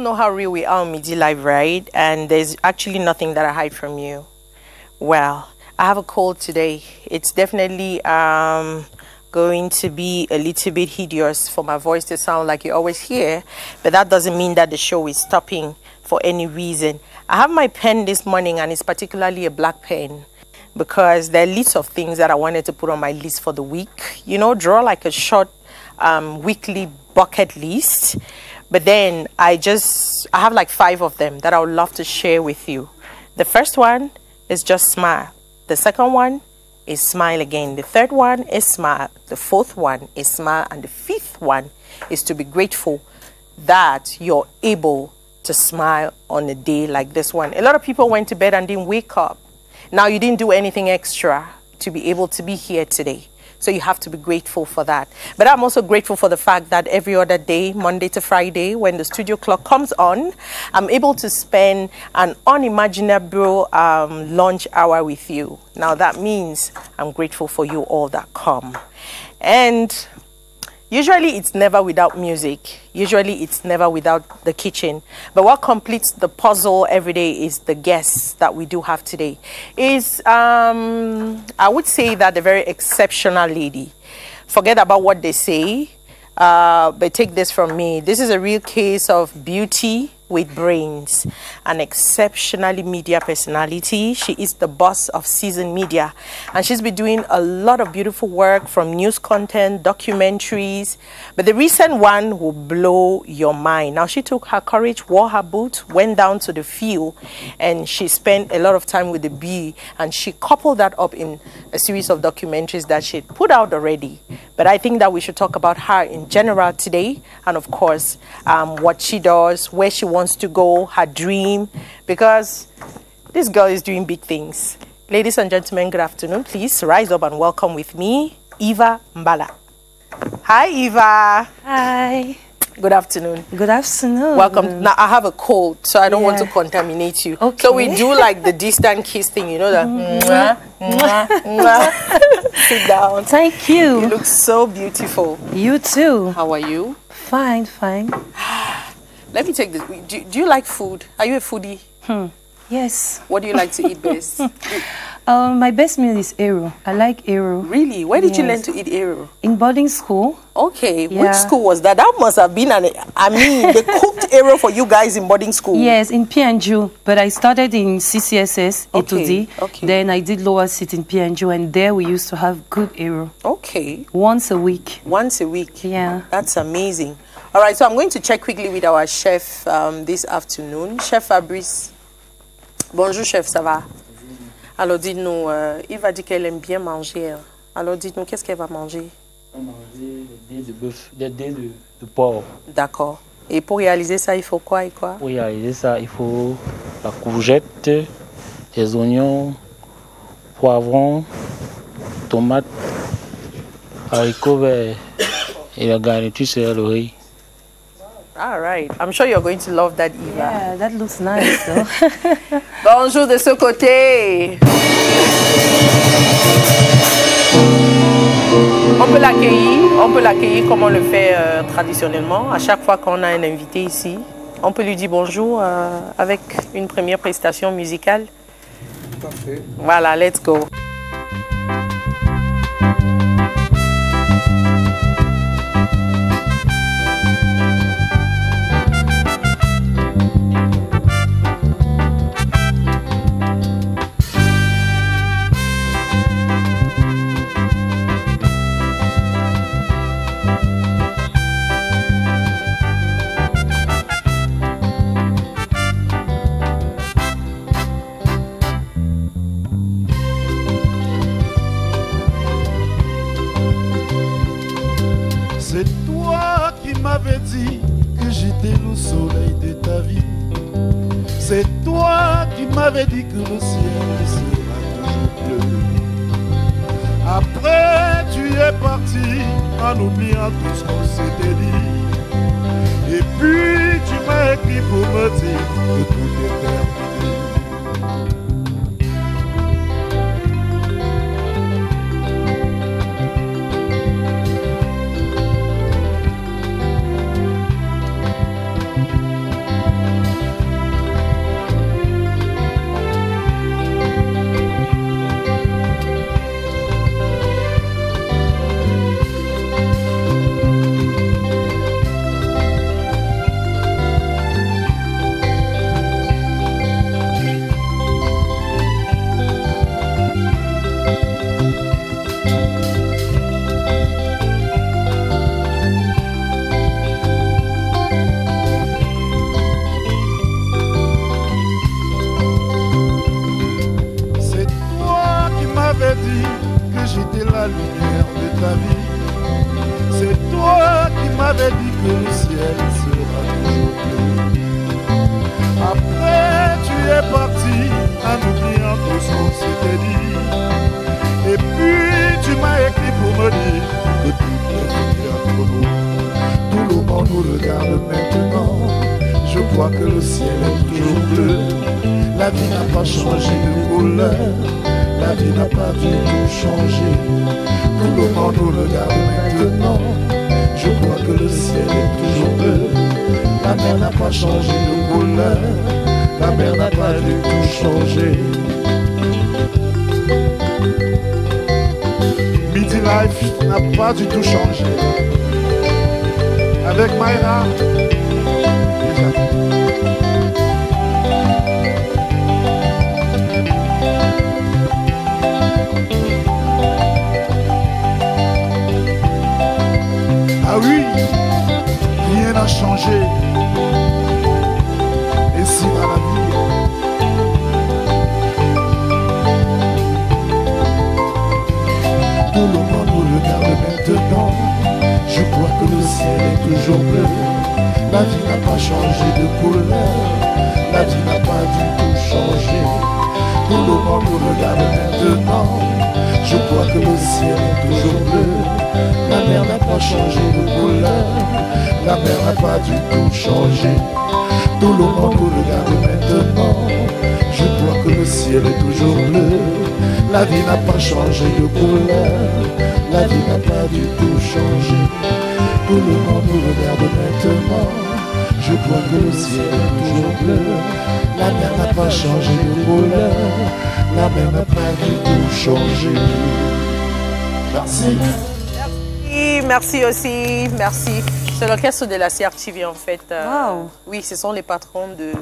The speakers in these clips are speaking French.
know how real we are on Midi Live, right? And there's actually nothing that I hide from you. Well, I have a cold today. It's definitely going to be a little bit hideous for my voice to sound like you always hear, but that doesn't mean that the show is stopping for any reason. I have my pen this morning, and it's particularly a black pen because there are lists of things that I wanted to put on my list for the week. You know, draw like a short weekly bucket list. But then I have like 5 of them that I would love to share with you. The first one is just smile. The second one is smile again. The third one is smile. The fourth one is smile. And the fifth one is to be grateful that you're able to smile on a day like this one. A lot of people went to bed and didn't wake up. Now you didn't do anything extra to be able to be here today. So you have to be grateful for that. But I'm also grateful for the fact that every other day, Monday to Friday, when the studio clock comes on, I'm able to spend an unimaginable lunch hour with you. Now that means I'm grateful for you all that come. And usually it's never without music. Usually it's never without the kitchen. But what completes the puzzle every day is the guests that we do have today. I would say that a very exceptional lady. Forget about what they say, but take this from me. This is a real case of beauty with brains, an exceptionally media personality. She is the boss of Season Media, and she's been doing a lot of beautiful work, from news content, documentaries, but the recent one will blow your mind. Now, she took her courage, wore her boots, went down to the field, and she spent a lot of time with the bee, and she coupled that up in a series of documentaries that she put out already. But I think that we should talk about her in general today, and of course, what she does, where she wants to go, her dream, because this girl is doing big things. Ladies and gentlemen, good afternoon. Please rise up and welcome with me, Eva Mbala. Hi, Eva. Hi. Good afternoon. Good afternoon. Welcome. Now, I have a cold, so I don't want to contaminate you. Okay. So we do like the distant kiss thing, you know, that mwah, mwah, mwah. Sit down. Thank you. You look so beautiful. You too. How are you? Fine, fine. Let me take this. Do you like food? Are you a foodie? Yes. What do you like to eat best? My best meal is Ero. I like Ero. Really? Where did you learn to eat Ero? In boarding school. Okay. Yeah. Which school was that? That must have been they cooked Ero for you guys in boarding school. Yes, in PNJU. But I started in CCSS, Okay. A2D. Okay. Then I did lower sit in PNJU, and there we used to have good Ero. Okay. Once a week. Once a week. Yeah. That's amazing. All right, so I'm going to check quickly with our chef this afternoon. Chef Fabrice. Bonjour, chef, ça va? Alors, dites-nous, Eva dit qu'elle aime bien manger. Alors, dites-nous, qu'est-ce qu'elle va manger? On va manger des dés de bœuf, des dés de porc. D'accord. Et pour réaliser ça, il faut quoi et quoi? Pour réaliser ça, il faut la courgette, les oignons, poivrons, tomates, haricots verts et la garniture c'est le riz. All right. I'm sure you're going to love that, Eva. Yeah, that looks nice though. Bonjour de ce côté. On peut l'accueillir comme on le fait traditionnellement. À chaque fois qu'on a un invité ici, on peut lui dire bonjour avec une première prestation musicale. Tout à fait. Voilà, let's go. C'est toi qui m'avais dit que j'étais le soleil de ta vie. C'est toi qui m'avais dit que le ciel sera toujours bleu. Après tu es parti en oubliant tout ce qu'on s'était dit. Et puis tu m'as écrit pour me dire que tout est terminé. la lumière de ta vie. C'est toi qui m'avais dit que le ciel sera toujours bleu. Après tu es parti en oubliant tout ce qu'on s'était dit. Et puis tu m'as écrit pour me dire que tout est fini entre nous. Tout le monde nous regarde maintenant. Je crois que le ciel est toujours bleu. La vie n'a pas changé de couleur. La vie n'a pas du tout changé. Tout le monde nous regarde maintenant. Je crois que le ciel est toujours bleu. La mer n'a pas changé de couleur. La mer n'a pas du tout changé. Midi Life n'a pas du tout changé. Avec Mayra, ah oui, rien n'a changé. Et si va la vie. Tout le monde nous regarde maintenant. Je crois que le ciel est toujours bleu. La vie n'a pas changé de couleur. La vie n'a pas du tout changé. Tout le monde nous regarde maintenant. Je crois que le ciel est toujours bleu. La mer n'a pas changé de couleur. La mer n'a pas du tout changé. Tout le monde nous regarde maintenant. Je crois que le ciel est toujours bleu. La vie n'a pas changé de couleur. La vie n'a pas du tout changé. Tout le monde nous regarde maintenant. Je crois que le ciel est toujours bleu. La mer n'a pas changé de couleur. La mer n'a pas du tout changé. Merci. Merci aussi, merci. C'est l'orchestre de la CRTV en fait. Wow. Oui, ce sont les patrons de...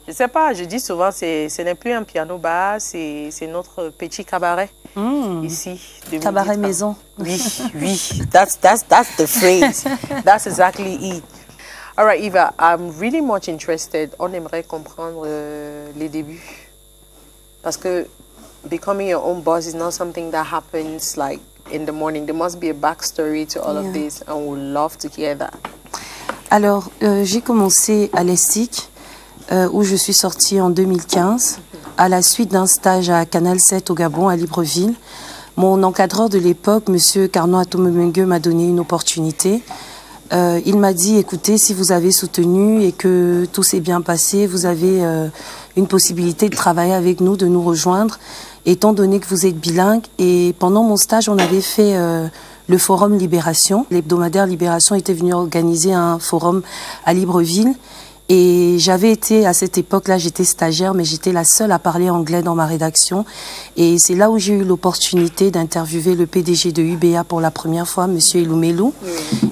Je ne sais pas, je dis souvent, ce n'est plus un piano-bar, c'est notre petit cabaret ici. Cabaret maison. Oui, oui, that's the phrase. That's exactly it. All right, Eva, I'm really much interested. On aimerait comprendre les débuts. Parce que becoming your own boss is not something that happens like in the morning. There must be a backstory to all of this, and we'd love to hear that. Alors, j'ai commencé à l'ESTIC, où je suis sortie en 2015, à la suite d'un stage à Canal 7 au Gabon, à Libreville. Mon encadreur de l'époque, M. Carnot Atomemengue, m'a donné une opportunité. Il m'a dit, écoutez, si vous avez soutenu et que tout s'est bien passé, vous avez une possibilité de travailler avec nous, de nous rejoindre, étant donné que vous êtes bilingue. Et pendant mon stage, on avait fait le forum Libération. L'hebdomadaire Libération était venu organiser un forum à Libreville. Et j'avais été, à cette époque-là, j'étais stagiaire, mais j'étais la seule à parler anglais dans ma rédaction. Et c'est là où j'ai eu l'opportunité d'interviewer le PDG de UBA pour la première fois, M. Eloumelou.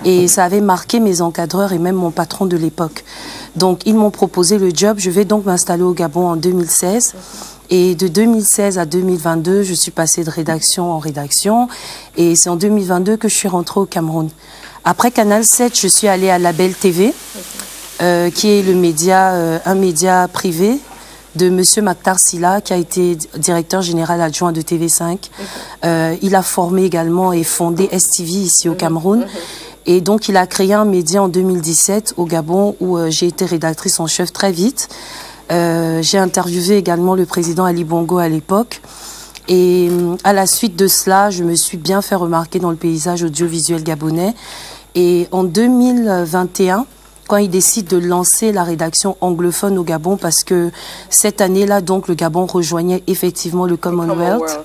Et ça avait marqué mes encadreurs et même mon patron de l'époque. Donc, ils m'ont proposé le job. Je vais donc m'installer au Gabon en 2016. Et de 2016 à 2022, je suis passée de rédaction en rédaction. Et c'est en 2022 que je suis rentrée au Cameroun. Après Canal 7, je suis allée à Label TV. Qui est le média, un média privé de M. Maktar Silla, qui a été directeur général adjoint de TV5. Il a formé également et fondé STV ici au Cameroun. Et donc, il a créé un média en 2017 au Gabon où j'ai été rédactrice en chef très vite. J'ai interviewé également le président Ali Bongo à l'époque. Et à la suite de cela, je me suis bien fait remarquer dans le paysage audiovisuel gabonais. Et en 2021, quand il décide de lancer la rédaction anglophone au Gabon, parce que cette année-là, donc, le Gabon rejoignait effectivement le Commonwealth.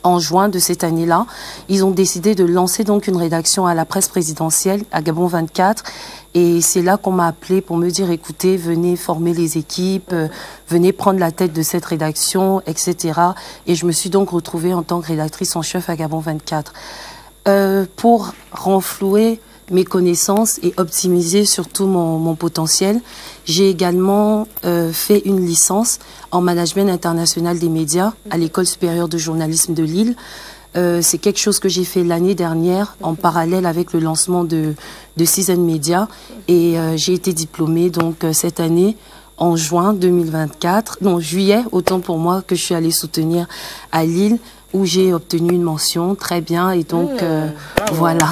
En juin de cette année-là, ils ont décidé de lancer donc une rédaction à la presse présidentielle, à Gabon 24. Et c'est là qu'on m'a appelé pour me dire, écoutez, venez former les équipes, venez prendre la tête de cette rédaction, etc. Et je me suis donc retrouvée en tant que rédactrice en chef à Gabon 24. Pour renflouer mes connaissances et optimiser surtout mon potentiel. J'ai également fait une licence en management international des médias à l'École supérieure de journalisme de Lille. C'est quelque chose que j'ai fait l'année dernière en parallèle avec le lancement de Season Media. Et j'ai été diplômée donc cette année en juin 2024, non juillet, autant pour moi, que je suis allée soutenir à Lille où j'ai obtenu une mention, très bien, et donc voilà.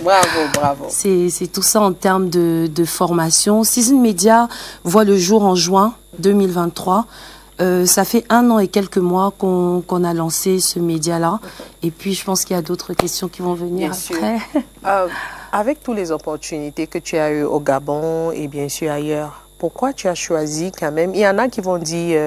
Bravo. C'est tout ça en termes de formation. Season Media voit le jour en juin 2023. Ça fait 1 an et quelques mois qu'on a lancé ce média-là. Et puis, je pense qu'il y a d'autres questions qui vont venir après. Avec toutes les opportunités que tu as eues au Gabon et bien sûr ailleurs, pourquoi tu as choisi quand même? Il y en a qui vont dire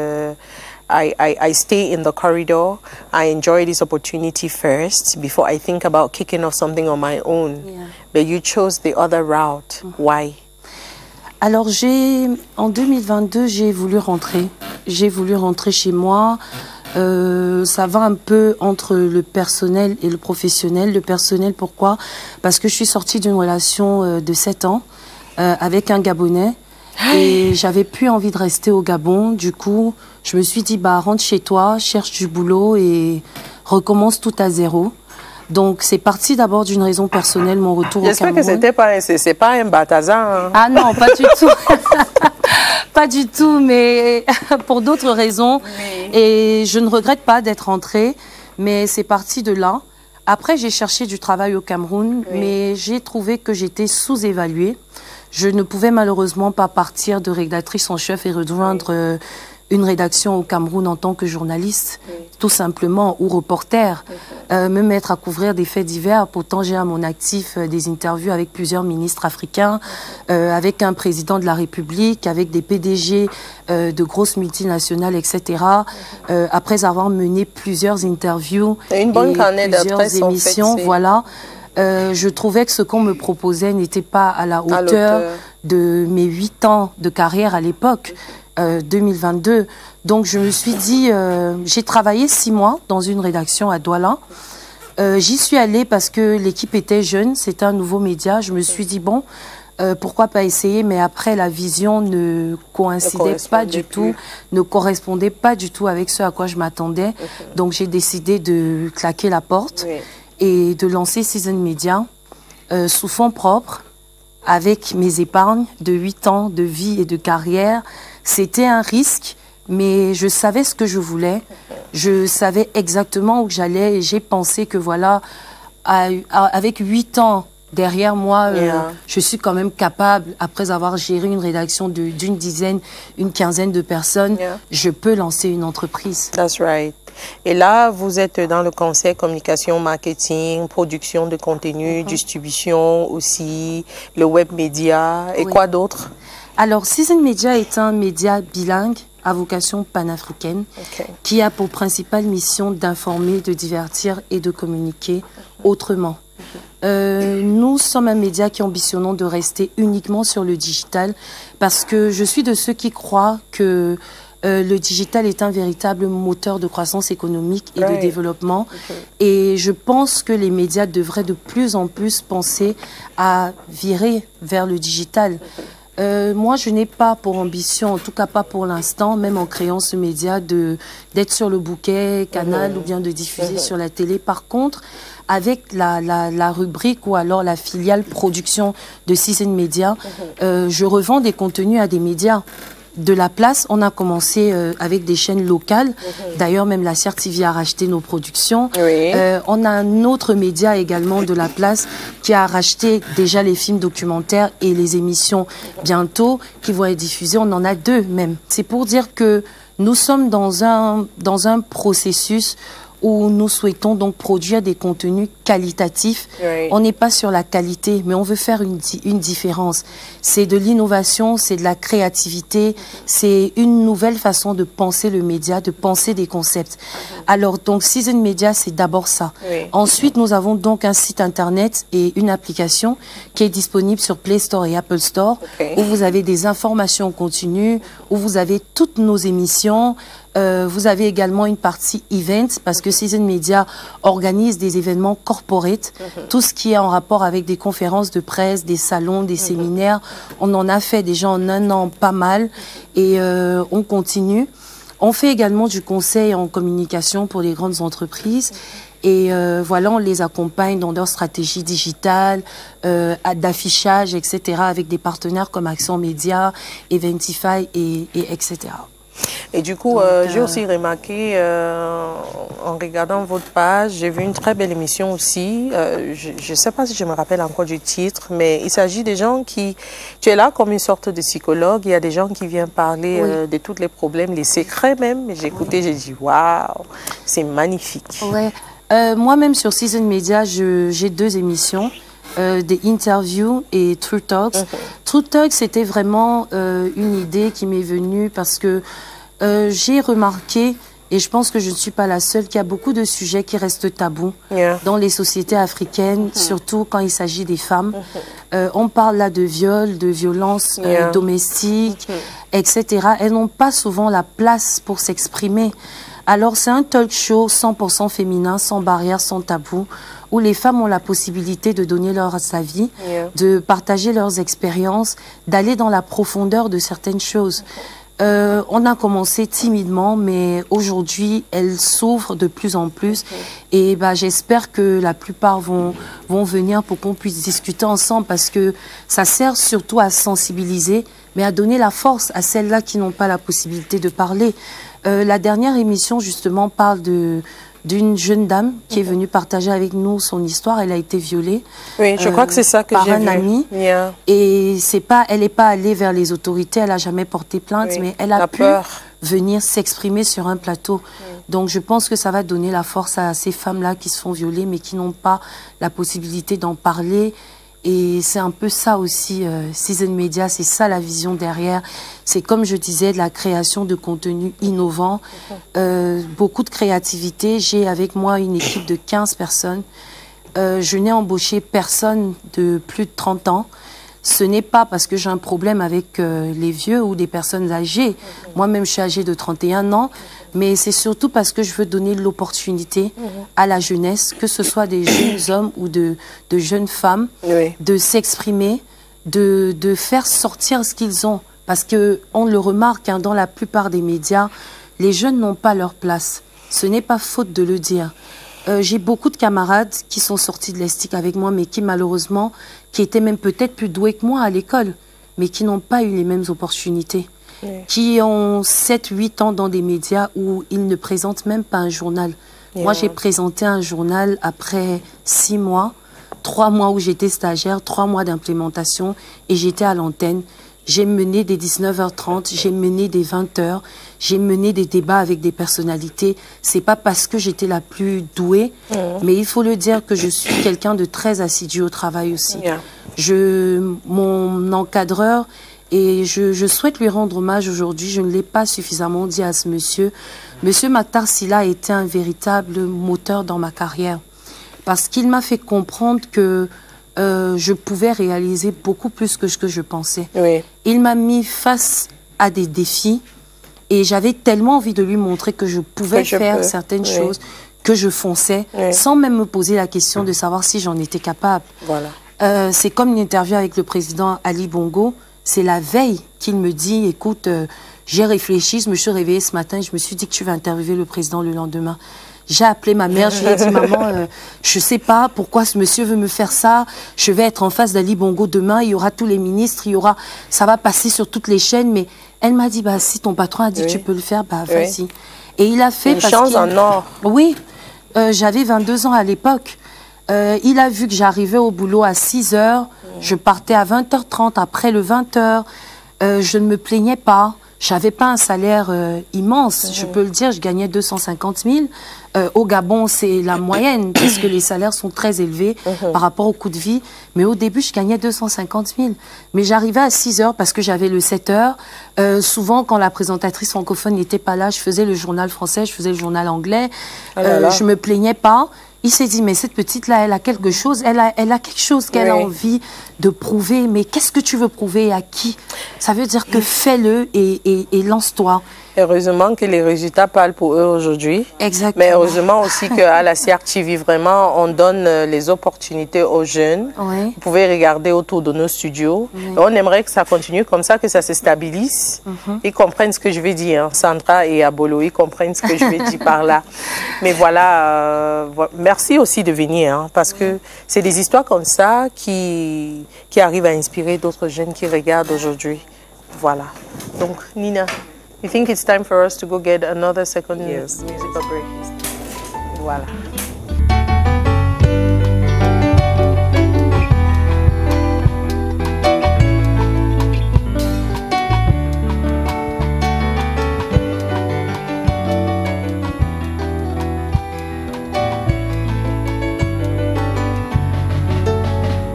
I stay in the corridor, I enjoy this opportunity first before I think about kicking off something on my own. Yeah. But you chose the other route. Why? Alors en 2022, j'ai voulu rentrer. J'ai voulu rentrer chez moi. Ça va un peu entre le personnel et le professionnel. Le personnel, pourquoi? Parce que je suis sortie d'une relation de 7 ans avec un Gabonais. Et j'avais plus envie de rester au Gabon. Du coup, je me suis dit, bah, rentre chez toi, cherche du boulot et recommence tout à zéro. Donc, c'est parti d'abord d'une raison personnelle, mon retour au Cameroun. J'espère que c'est pas un bataza. Hein. Ah non, pas du tout. Pas du tout, mais pour d'autres raisons. Oui. Et je ne regrette pas d'être rentrée, mais c'est parti de là. Après, j'ai cherché du travail au Cameroun, oui. Mais j'ai trouvé que j'étais sous-évaluée. Je ne pouvais malheureusement pas partir de rédactrice en chef et rejoindre une rédaction au Cameroun en tant que journaliste, tout simplement, ou reporter, me mettre à couvrir des faits divers. Pourtant, j'ai à mon actif des interviews avec plusieurs ministres africains, avec un président de la République, avec des PDG de grosses multinationales, etc. Après avoir mené plusieurs interviews et plusieurs émissions, en fait, voilà. Je trouvais que ce qu'on me proposait n'était pas à la hauteur de mes 8 ans de carrière à l'époque, 2022. Donc je me suis dit, j'ai travaillé 6 mois dans une rédaction à Douala. J'y suis allée parce que l'équipe était jeune, c'était un nouveau média. Je me suis dit, bon, pourquoi pas essayer, mais après la vision ne coïncidait pas du tout, ne correspondait pas du tout avec ce à quoi je m'attendais. Donc j'ai décidé de claquer la porte. Et de lancer Season Media sous fonds propres, avec mes épargnes de 8 ans de vie et de carrière. C'était un risque, mais je savais ce que je voulais. Je savais exactement où j'allais et j'ai pensé que voilà, avec 8 ans derrière moi, je suis quand même capable, après avoir géré une rédaction d'une dizaine, une quinzaine de personnes, je peux lancer une entreprise. That's right. Et là, vous êtes dans le conseil communication, marketing, production de contenu, distribution aussi, le web média et quoi d'autre? Alors, Season Media est un média bilingue à vocation panafricaine qui a pour principale mission d'informer, de divertir et de communiquer autrement. Nous sommes un média qui ambitionnons de rester uniquement sur le digital parce que je suis de ceux qui croient que le digital est un véritable moteur de croissance économique et de développement. Et je pense que les médias devraient de plus en plus penser à virer vers le digital. Moi, je n'ai pas pour ambition, en tout cas pas pour l'instant, même en créant ce média, d'être sur le bouquet, canal ou bien de diffuser sur la télé. Par contre, avec la rubrique ou alors la filiale production de Season Media, je revends des contenus à des médias. De la place, on a commencé avec des chaînes locales. D'ailleurs, même la CRTV a racheté nos productions. On a un autre média également de la place qui a racheté déjà les films documentaires et les émissions bientôt qui vont être diffusées. On en a 2 même. C'est pour dire que nous sommes dans un processus où nous souhaitons donc produire des contenus qualitatifs. On n'est pas sur la qualité, mais on veut faire une différence. C'est de l'innovation, c'est de la créativité, c'est une nouvelle façon de penser le média, de penser des concepts. Alors, donc, Season Media, c'est d'abord ça. Ensuite, nous avons donc un site internet et une application qui est disponible sur Play Store et Apple Store, où vous avez des informations continues, où vous avez toutes nos émissions. Vous avez également une partie event parce que Season Media organise des événements corporate, tout ce qui est en rapport avec des conférences de presse, des salons, des séminaires. On en a fait déjà en 1 an pas mal et on continue. On fait également du conseil en communication pour les grandes entreprises. Et voilà, on les accompagne dans leur stratégie digitale, d'affichage, etc. avec des partenaires comme Accent Média, Eventify et etc. Et du coup, j'ai aussi remarqué, en regardant votre page, j'ai vu une très belle émission aussi. Je ne sais pas si je me rappelle encore du titre, mais il s'agit des gens qui... Tu es là comme une sorte de psychologue. Il y a des gens qui viennent parler de tous les problèmes, les secrets même. J'ai écouté, j'ai dit, waouh, c'est magnifique. Ouais. Moi-même, sur Season Media, j'ai 2 émissions. Des interviews et True Talks. True Talks, c'était vraiment une idée qui m'est venue parce que j'ai remarqué, et je pense que je ne suis pas la seule, qu'il y a beaucoup de sujets qui restent tabous dans les sociétés africaines, surtout quand il s'agit des femmes. On parle là de viol, de violences domestiques, etc. Elles n'ont pas souvent la place pour s'exprimer. Alors c'est un talk show 100% féminin, sans barrière, sans tabou, où les femmes ont la possibilité de donner leur avis, de partager leurs expériences, d'aller dans la profondeur de certaines choses. On a commencé timidement, mais aujourd'hui, elles s'ouvrent de plus en plus. Et j'espère que la plupart vont venir pour qu'on puisse discuter ensemble, parce que ça sert surtout à sensibiliser, mais à donner la force à celles-là qui n'ont pas la possibilité de parler. La dernière émission, justement, parle d'une jeune dame qui est venue partager avec nous son histoire. Elle a été violée. Oui, je crois que c'est ça que j'ai vu. Par un ami. Et elle n'est pas allée vers les autorités, elle n'a jamais porté plainte, mais elle a pu venir s'exprimer sur un plateau. Donc je pense que ça va donner la force à ces femmes-là qui se font violer, mais qui n'ont pas la possibilité d'en parler. Et c'est un peu ça aussi, Season Media, c'est ça la vision derrière. C'est comme je disais, de la création de contenu innovant, beaucoup de créativité. J'ai avec moi une équipe de 15 personnes. Je n'ai embauché personne de plus de 30 ans. Ce n'est pas parce que j'ai un problème avec les vieux ou des personnes âgées. Moi-même, je suis âgée de 31 ans. Mais c'est surtout parce que je veux donner l'opportunité à la jeunesse, que ce soit des jeunes hommes ou de jeunes femmes, de s'exprimer, de faire sortir ce qu'ils ont. Parce qu'on le remarque, dans la plupart des médias, les jeunes n'ont pas leur place. Ce n'est pas faute de le dire. J'ai beaucoup de camarades qui sont sortis de l'ESTIC avec moi, mais qui malheureusement, qui étaient même peut-être plus doués que moi à l'école, mais qui n'ont pas eu les mêmes opportunités. Qui ont 7-8 ans dans des médias où ils ne présentent même pas un journal. Moi, j'ai présenté un journal après 6 mois, 3 mois où j'étais stagiaire, 3 mois d'implémentation, et j'étais à l'antenne. J'ai mené des 19h30, j'ai mené des 20h, j'ai mené des débats avec des personnalités. C'est pas parce que j'étais la plus douée, mais il faut le dire que je suis quelqu'un de très assidu au travail aussi. Mon encadreur, et je souhaite lui rendre hommage aujourd'hui, je ne l'ai pas suffisamment dit à ce monsieur. Monsieur Maktar Sylla a été un véritable moteur dans ma carrière, parce qu'il m'a fait comprendre que je pouvais réaliser beaucoup plus que ce que je pensais. Il m'a mis face à des défis et j'avais tellement envie de lui montrer que je pouvais faire certaines choses, que je fonçais, sans même me poser la question de savoir si j'en étais capable. C'est comme une interview avec le président Ali Bongo. C'est la veille qu'il me dit, écoute, j'ai réfléchi, je me suis réveillée ce matin et je me suis dit que tu vas interviewer le président le lendemain. J'ai appelé ma mère, je lui ai dit, maman, je sais pas pourquoi ce monsieur veut me faire ça. Je vais être en face d'Ali Bongo demain, il y aura tous les ministres, ça va passer sur toutes les chaînes. Mais elle m'a dit, si ton patron a dit que tu peux le faire, vas-y. Et il a fait... Une chance en or. Oui, j'avais 22 ans à l'époque. Il a vu que j'arrivais au boulot à 6h, je partais à 20h30, après le 20h, je ne me plaignais pas, j'avais pas un salaire immense, je peux le dire, je gagnais 250 000. Au Gabon, c'est la moyenne, parce que les salaires sont très élevés par rapport au coût de vie, mais au début, je gagnais 250 000. Mais j'arrivais à 6h parce que j'avais le 7h. Souvent, quand la présentatrice francophone n'était pas là, je faisais le journal français, je faisais le journal anglais, je me plaignais pas. Il s'est dit, mais cette petite-là, elle a quelque chose, elle a quelque chose qu'elle a envie de prouver. Mais qu'est-ce que tu veux prouver et à qui? Ça veut dire que fais-le et lance-toi. Heureusement que les résultats parlent pour eux aujourd'hui. Exactement. Mais heureusement aussi qu'à la CRTV, vraiment, on donne les opportunités aux jeunes. Vous pouvez regarder autour de nos studios. On aimerait que ça continue comme ça, que ça se stabilise. Ils comprennent ce que je vais dire, hein. Sandra et Abolo, ils comprennent ce que je vais dire par là. Mais voilà, merci aussi de venir, hein, parce que c'est des histoires comme ça qui arrivent à inspirer d'autres jeunes qui regardent aujourd'hui. Voilà. Donc, Nina, You think it's time for us to go get another second Yes. musical break? Voilà.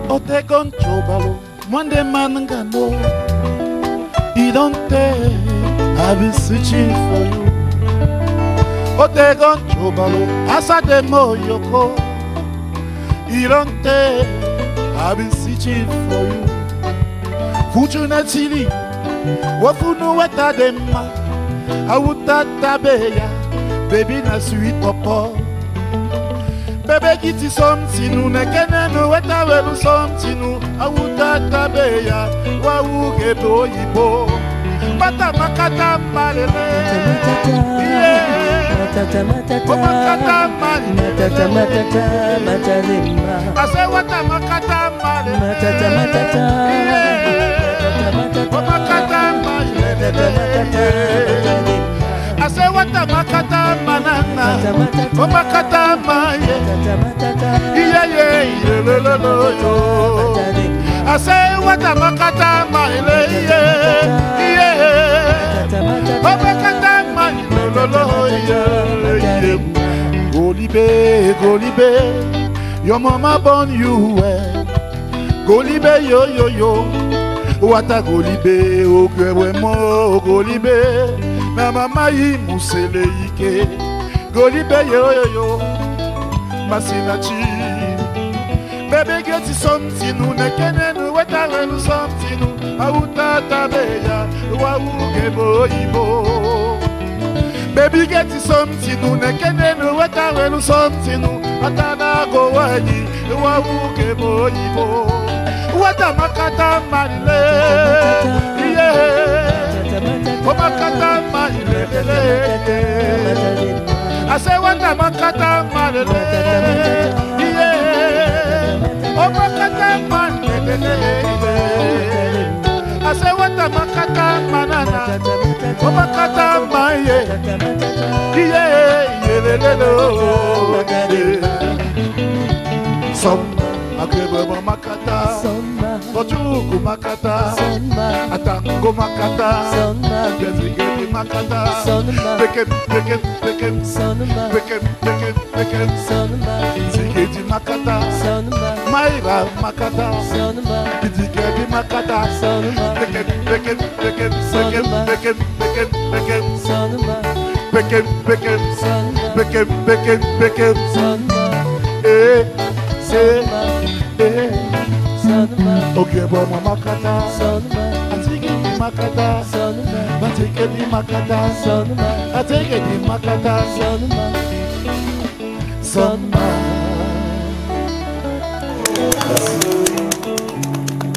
Otegon chobalo, mwande manangano. Idonte, I've been searching for you. Otegon chobalo, asade moyoko. Idonte, I've been searching for you. Fortunately, wafunu weta dema, awuta tabeya, baby na sweet papa. Bebe kiti somtinu nekene no weta welu somtinu awuta tabeya wa uge boyibo mata makata malele Matata matata matata matata matata ase wata makata malele matata matata matata makata malele ase wata makata manana makata maye I say what a makata maile Golibe, your mama born you well. Golibe yo yo yo, what a Golibe, okwe mo Golibe, na mama yi musele ike. Golibe yo yo yo, masinachi. Baby get something, nekene no weta welu something, awuta tabeya, wa uge boyibo. Baby get something, nekene no weta welu something, atana go wayi, wa uge boyibo. Wata makata malile, yeah. O makata malile, I say wata makata malile, yeah. O makata malile, I say wata makata manana, o makata maye, yeah. Some agreba makata, Bochuku makata, Atango makata, Gezigeti makata, Bekem, Zigeti makata, Maira makata, Bizigeti makata, Okay, mama makata, Atigeti makata, Batigeti makata, Atigeti makata,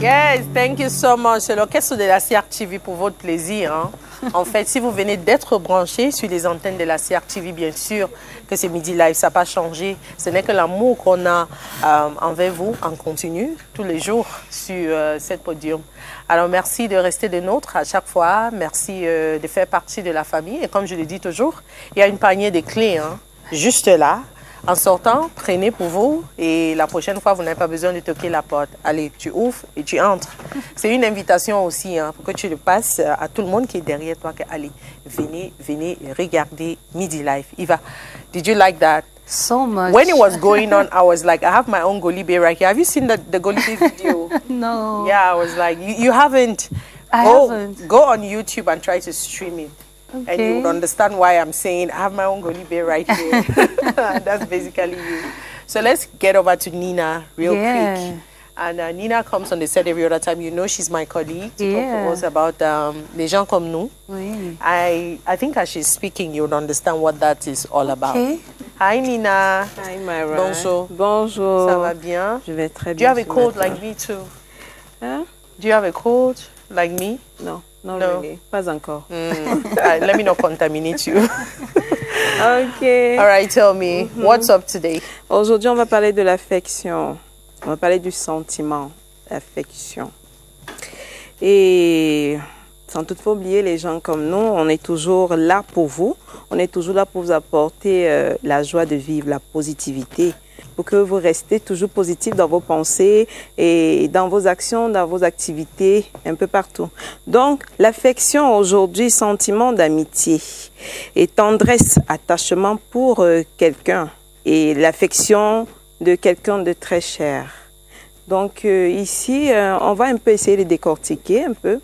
Yes, thank you so much. C'est l'orchestre de la CR TV pour votre plaisir. Hein. En fait, si vous venez d'être branché sur les antennes de la CR TV, bien sûr que c'est Midi Live, ça n'a pas changé. Ce n'est que l'amour qu'on a envers vous en continu tous les jours sur cette podium. Alors, merci de rester des nôtres à chaque fois. Merci de faire partie de la famille. Et comme je le dis toujours, il y a une panier de clés hein, juste là. En sortant, prenez pour vous et la prochaine fois, vous n'avez pas besoin de toquer la porte. Allez, tu ouvres et tu entres. C'est une invitation aussi hein, pour que tu le passes à tout le monde qui est derrière toi. Que, allez, venez regarder Midi Live. Eva, did you like that? So much. When it was going on, I was like, I have my own Golibe right here. Have you seen the Golibe video? No. Yeah, I was like, you haven't? I haven't. Go on YouTube and try to stream it. Okay. And you would understand why I'm saying I have my own Golibe right here. That's basically you. So let's get over to Nina real quick. And Nina comes on the set every other time. You know she's my colleague to talk to us about les gens comme nous. Oui. I think as she's speaking, you would understand what that is all about. Okay. Hi Nina. Hi Myra. Bonjour. Bonjour. Ça va bien? Je vais très bien. Do you have a cold like me too? Hein? Do you have a cold like me? No, not really. Pas encore. Let me not contaminate you. Ok. All right, tell me, what's up today? Aujourd'hui, on va parler de l'affection. On va parler du sentiment, l'affection. Et sans toutefois oublier les gens comme nous, on est toujours là pour vous. On est toujours là pour vous apporter la joie de vivre, la positivité, pour que vous restez toujours positif dans vos pensées et dans vos actions, dans vos activités, un peu partout. Donc, l'affection aujourd'hui, sentiment d'amitié et tendresse, attachement pour quelqu'un et l'affection de quelqu'un de très cher. Donc, ici, on va un peu essayer de décortiquer un peu.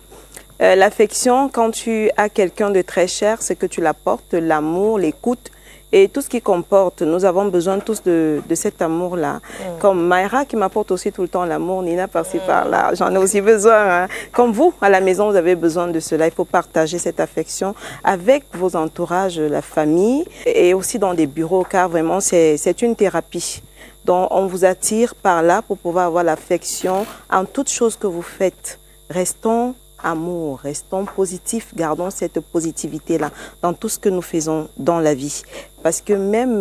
L'affection, quand tu as quelqu'un de très cher, c'est que tu l'apportes, l'amour, l'écoute et tout ce qui comporte. Nous avons besoin tous de cet amour-là. Comme Mayra qui m'apporte aussi tout le temps l'amour, Nina par-ci par-là, j'en ai aussi besoin. Hein. Comme vous, à la maison, vous avez besoin de cela. Il faut partager cette affection avec vos entourages, la famille et aussi dans des bureaux, car vraiment, c'est une thérapie. Donc, on vous attire par là pour pouvoir avoir l'affection en toutes choses que vous faites. Restons amour, restons positifs, gardons cette positivité-là dans tout ce que nous faisons dans la vie. Parce que même,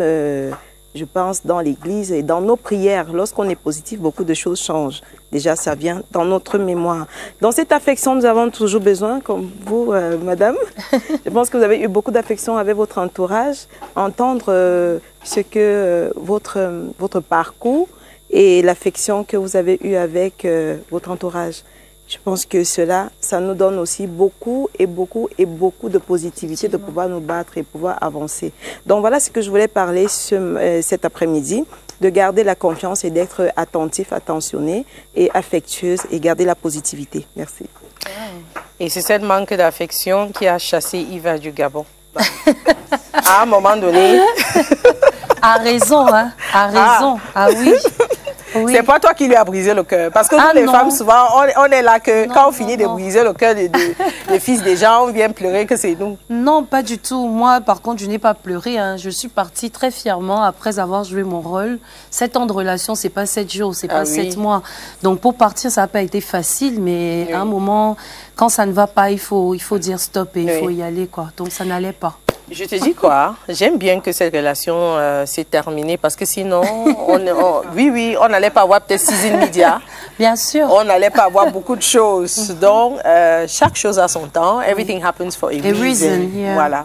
je pense, dans l'église et dans nos prières, lorsqu'on est positif, beaucoup de choses changent. Déjà, ça vient dans notre mémoire. Dans cette affection, nous avons toujours besoin, comme vous, madame. Je pense que vous avez eu beaucoup d'affection avec votre entourage, entendre ce que votre parcours et l'affection que vous avez eue avec votre entourage. Je pense que cela, ça nous donne aussi beaucoup de positivité, de pouvoir nous battre et pouvoir avancer. Donc voilà ce que je voulais parler cet après-midi, de garder la confiance et d'être attentif, attentionné et affectueuse et garder la positivité. Merci. Et c'est ce manque d'affection qui a chassé Yves du Gabon. À un moment donné... A raison, hein? A raison. Ah oui. Oui. C'est pas toi qui lui as brisé le cœur. Parce que nous, les femmes, souvent, on est là que quand on finit de briser le cœur des fils des gens, on vient pleurer que c'est nous. Non, pas du tout. Moi, par contre, je n'ai pas pleuré. Hein. Je suis partie très fièrement après avoir joué mon rôle. 7 ans de relation, c'est pas 7 jours, c'est pas 7 mois. Donc, pour partir, ça n'a pas été facile. Mais à un moment, quand ça ne va pas, il faut dire stop et il faut y aller, quoi. Donc, ça n'allait pas. Je te dis quoi, j'aime bien que cette relation s'est terminée parce que sinon, on n'allait pas avoir peut-être Season Media. Bien sûr. On n'allait pas avoir beaucoup de choses. Donc, chaque chose a son temps. Everything happens for a reason. Yeah. Voilà.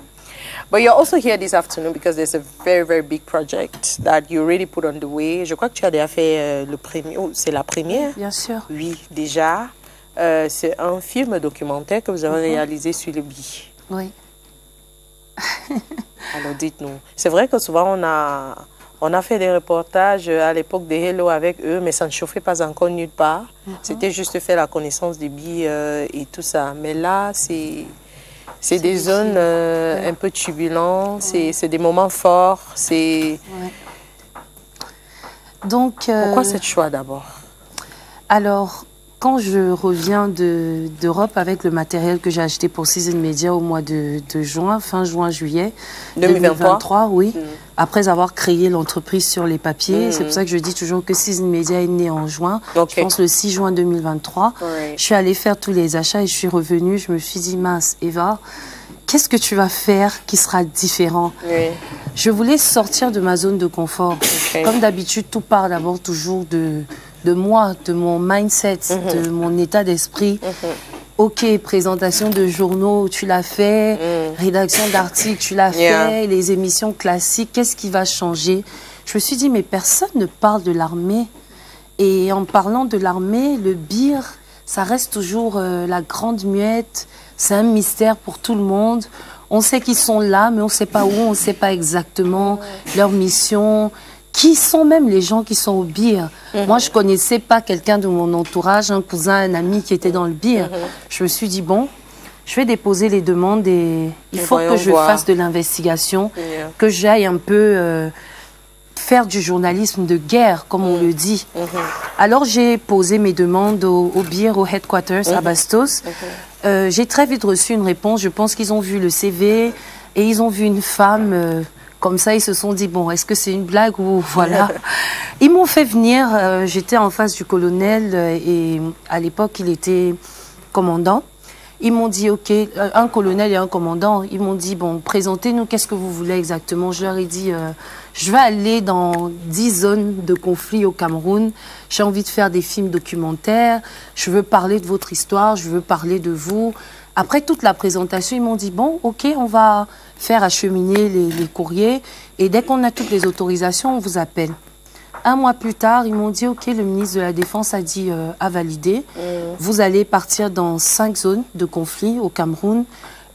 But you're also here this afternoon because there's a very, very big project that you already put on the way. Je crois que tu as déjà fait le premier. Oh, c'est la première? Bien sûr. Oui, déjà. C'est un film documentaire que vous avez réalisé sur le billet. Oui. Alors dites-nous, c'est vrai que souvent on a fait des reportages à l'époque de Hello avec eux, mais ça ne chauffait pas encore nulle part. C'était juste faire la connaissance des billes et tout ça. Mais là, c'est des zones un peu turbulentes, c'est des moments forts. Donc, pourquoi ce choix d'abord? Alors, quand je reviens d'Europe avec le matériel que j'ai acheté pour Season Media au mois de juin, fin juin, juillet 2023, oui, après avoir créé l'entreprise sur les papiers, c'est pour ça que je dis toujours que Season Media est né en juin, je pense le 6 juin 2023. Je suis allée faire tous les achats et je suis revenue, je me suis dit, mince, Eva, qu'est-ce que tu vas faire qui sera différent? Je voulais sortir de ma zone de confort. Comme d'habitude, tout part d'abord toujours de moi, de mon mindset, de mon état d'esprit. Ok, présentation de journaux, tu l'as fait. Rédaction d'articles, tu l'as fait. Les émissions classiques, qu'est-ce qui va changer? Je me suis dit, mais personne ne parle de l'armée. Et en parlant de l'armée, le BIR, ça reste toujours la grande muette. C'est un mystère pour tout le monde. On sait qu'ils sont là, mais on ne sait pas où, on ne sait pas exactement leur mission. Qui sont même les gens qui sont au BIR? Moi, je ne connaissais pas quelqu'un de mon entourage, un cousin, un ami qui était dans le BIR. Je me suis dit, bon, je vais déposer les demandes et il faut que je fasse de l'investigation, que j'aille un peu faire du journalisme de guerre, comme on le dit. Alors, j'ai posé mes demandes au BIR, au headquarters à Bastos. J'ai très vite reçu une réponse. Je pense qu'ils ont vu le CV et ils ont vu une femme... Comme ça, ils se sont dit, bon, est-ce que c'est une blague ou voilà. Ils m'ont fait venir, j'étais en face du colonel et à l'époque, il était commandant. Ils m'ont dit, ok, un colonel et un commandant, ils m'ont dit, bon, présentez-nous, qu'est-ce que vous voulez exactement? Je leur ai dit, je vais aller dans 10 zones de conflit au Cameroun. J'ai envie de faire des films documentaires. Je veux parler de votre histoire, je veux parler de vous. Après toute la présentation, ils m'ont dit, bon, ok, on va faire acheminer les courriers et dès qu'on a toutes les autorisations, on vous appelle. Un mois plus tard, ils m'ont dit, ok, le ministre de la Défense a dit, a validé. Vous allez partir dans 5 zones de conflit au Cameroun.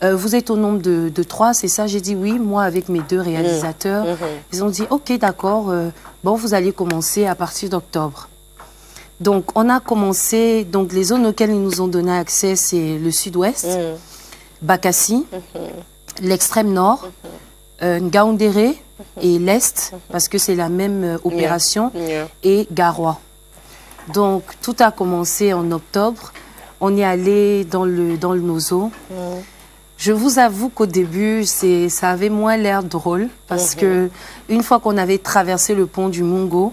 Vous êtes au nombre de 3, c'est ça? J'ai dit oui, moi avec mes 2 réalisateurs. Ils ont dit, ok, d'accord, bon, vous allez commencer à partir d'octobre. Donc, on a commencé, donc les zones auxquelles ils nous ont donné accès, c'est le sud-ouest, Bakassi, l'extrême nord, Ngaoundéré et l'est, parce que c'est la même opération, et Garoua. Donc, tout a commencé en octobre. On est allé dans le Nozo. Je vous avoue qu'au début, ça avait moins l'air drôle, parce que une fois qu'on avait traversé le pont du Mungo,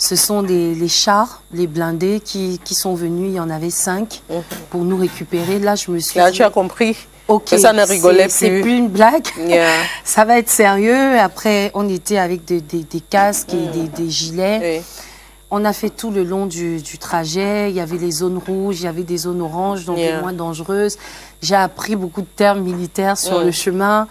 ce sont les chars, les blindés qui sont venus, il y en avait 5 pour nous récupérer. Là, je me suis dit, tu as compris ok, ça ne rigolait plus. C'est plus une blague, ça va être sérieux. Après, on était avec des casques et des gilets. On a fait tout le long du trajet. Il y avait les zones rouges, il y avait des zones oranges, donc les moins dangereuses. J'ai appris beaucoup de termes militaires sur le chemin.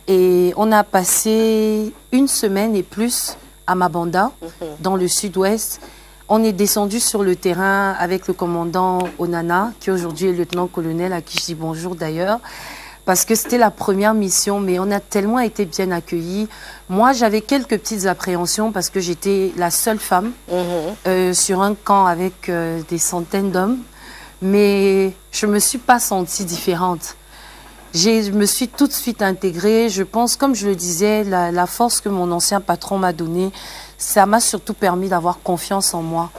Et on a passé 1 semaine et plus à Mabanda, dans le sud-ouest. On est descendu sur le terrain avec le commandant Onana, qui aujourd'hui est lieutenant-colonel, à qui je dis bonjour d'ailleurs, parce que c'était la première mission, mais on a tellement été bien accueillis. Moi, j'avais quelques petites appréhensions parce que j'étais la seule femme sur un camp avec des centaines d'hommes, mais je ne me suis pas sentie différente. Je me suis tout de suite intégrée. Je pense, comme je le disais, la force que mon ancien patron m'a donnée, ça m'a surtout permis d'avoir confiance en moi.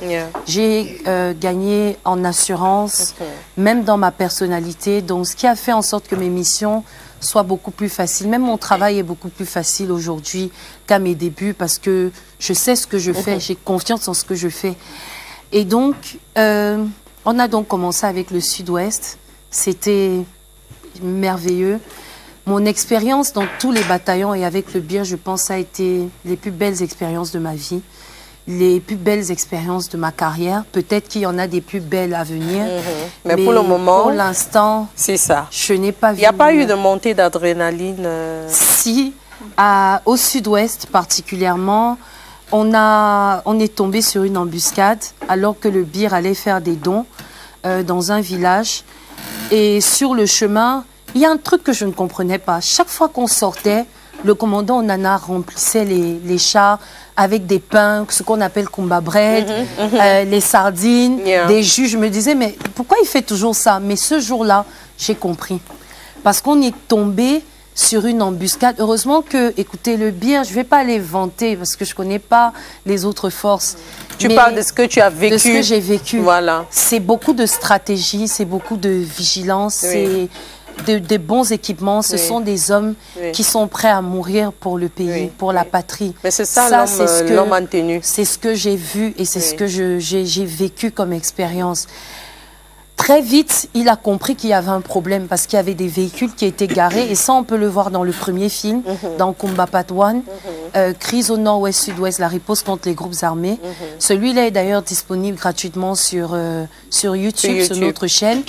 J'ai gagné en assurance, même dans ma personnalité. Donc, ce qui a fait en sorte que mes missions soient beaucoup plus faciles. Même mon travail est beaucoup plus facile aujourd'hui qu'à mes débuts parce que je sais ce que je fais. J'ai confiance en ce que je fais. Et donc, on a donc commencé avec le sud-ouest. C'était merveilleux. Mon expérience dans tous les bataillons et avec le BIR, je pense, ça a été les plus belles expériences de ma vie, les plus belles expériences de ma carrière. Peut-être qu'il y en a des plus belles à venir. Mais pour le moment, pour l'instant, c'est ça. Je n'ai pas vu. Il n'y a pas eu de montée d'adrénaline Si, au sud-ouest particulièrement, on est tombé sur une embuscade alors que le BIR allait faire des dons dans un village. Et sur le chemin, il y a un truc que je ne comprenais pas. Chaque fois qu'on sortait, le commandant Onana remplissait les chars avec des pains, ce qu'on appelle kumba bread, les sardines, des jus. Je me disais, mais pourquoi il fait toujours ça? Mais ce jour-là, j'ai compris. Parce qu'on est tombé sur une embuscade. Heureusement que, écoutez, le BIR, je ne vais pas les vanter parce que je ne connais pas les autres forces. Tu parles de ce que tu as vécu. De ce que j'ai vécu. Voilà. C'est beaucoup de stratégie, c'est beaucoup de vigilance, c'est des bons équipements. Ce sont des hommes qui sont prêts à mourir pour le pays, pour la patrie. Mais c'est ça, l'homme maintenu. C'est ce que j'ai vu et c'est ce que j'ai vécu comme expérience. Très vite, il a compris qu'il y avait un problème parce qu'il y avait des véhicules qui étaient garés. Et ça, on peut le voir dans le premier film, dans Kumba Patouane, Crise au nord-ouest, sud-ouest, la riposte contre les groupes armés. Celui-là est d'ailleurs disponible gratuitement sur YouTube, sur notre chaîne,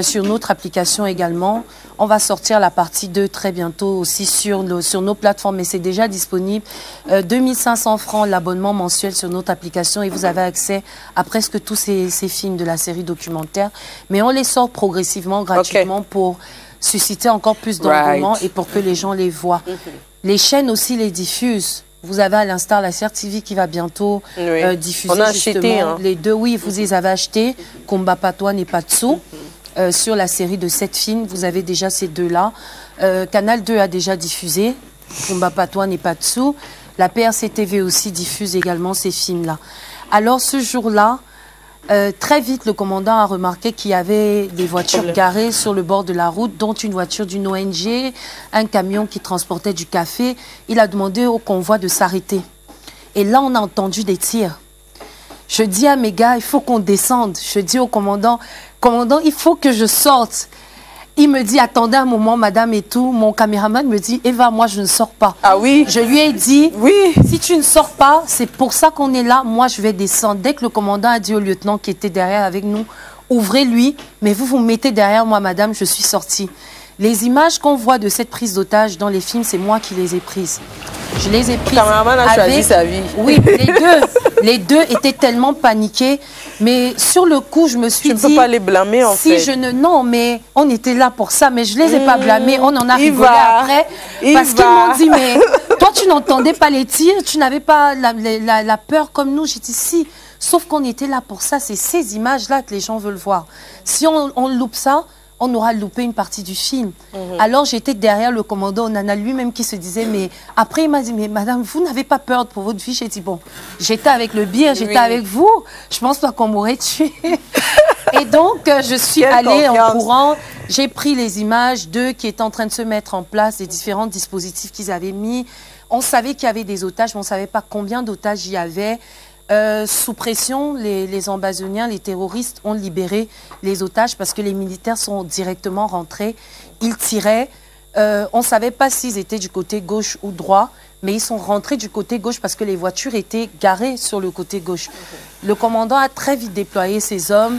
sur notre application également. On va sortir la partie 2 très bientôt aussi sur nos plateformes, mais c'est déjà disponible. 2500 francs l'abonnement mensuel sur notre application et vous avez accès à presque tous ces films de la série documentaire. Mais on les sort progressivement, gratuitement pour susciter encore plus d'engouement et pour que les gens les voient. Les chaînes aussi les diffusent. Vous avez à l'instar la CRTV qui va bientôt diffuser justement les 2. Oui, vous les avez achetés, Kumba Patouane et Patsou. Sur la série de 7 films, vous avez déjà ces 2-là. Canal 2 a déjà diffusé Kumba Patouane et Patsou. La PRC-TV aussi diffuse également ces films-là. Alors ce jour-là, très vite, le commandant a remarqué qu'il y avait des voitures garées sur le bord de la route, dont une voiture d'une ONG, un camion qui transportait du café. Il a demandé au convoi de s'arrêter. Et là, on a entendu des tirs. Je dis à mes gars, il faut qu'on descende. Je dis au commandant, il faut que je sorte. Il me dit, attendez un moment, madame et tout. Mon caméraman me dit, Eva, moi, je ne sors pas. Ah oui? Je lui ai dit, si tu ne sors pas, c'est pour ça qu'on est là. Moi, je vais descendre. Dès que le commandant a dit au lieutenant qui était derrière avec nous, ouvrez-lui, mais vous vous mettez derrière moi, madame, je suis sortie. Les images qu'on voit de cette prise d'otage dans les films, c'est moi qui les ai prises. Je les ai prises. Cameraman a choisi sa vie. Oui, les deux étaient tellement paniqués. Mais sur le coup, je me suis dit... Tu ne peux pas les blâmer, en fait. Non, mais on était là pour ça. Mais je ne les ai pas blâmés. On en a rigolé après. Parce qu'ils m'ont dit, mais toi, tu n'entendais pas les tirs. Tu n'avais pas la peur comme nous. J'ai dit, si. Sauf qu'on était là pour ça. C'est ces images-là que les gens veulent voir. Si on loupe ça, on aura loupé une partie du film. Alors j'étais derrière le commandant Onana lui-même qui se disait, mais après il m'a dit, mais madame, vous n'avez pas peur pour votre vie? J'ai dit, bon, j'étais avec le bière, j'étais avec vous, je pense pas qu'on m'aurait tué. Et donc je suis allée en courant, j'ai pris les images d'eux qui étaient en train de se mettre en place, les différents dispositifs qu'ils avaient mis. On savait qu'il y avait des otages, mais on ne savait pas combien d'otages il y avait. Sous pression, les ambazoniens, les terroristes ont libéré les otages parce que les militaires sont directement rentrés. Ils tiraient. On ne savait pas s'ils étaient du côté gauche ou droit, mais ils sont rentrés du côté gauche parce que les voitures étaient garées sur le côté gauche. Le commandant a très vite déployé ses hommes.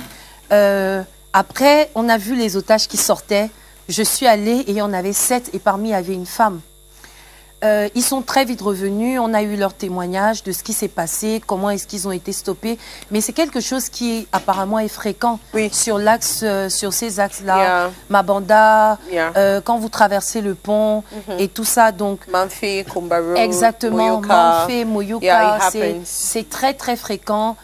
Après, on a vu les otages qui sortaient. Je suis allée et il y en avait 7 et parmi il y avait une femme. Ils sont très vite revenus, on a eu leur témoignage de ce qui s'est passé, comment est-ce qu'ils ont été stoppés. Mais c'est quelque chose qui apparemment est fréquent sur l'axe, sur ces axes-là. Mabanda, quand vous traversez le pont et tout ça. Donc, Manfé, Kumbaro, exactement, Moyoka. Manfé, Moyoka, c'est très très fréquent.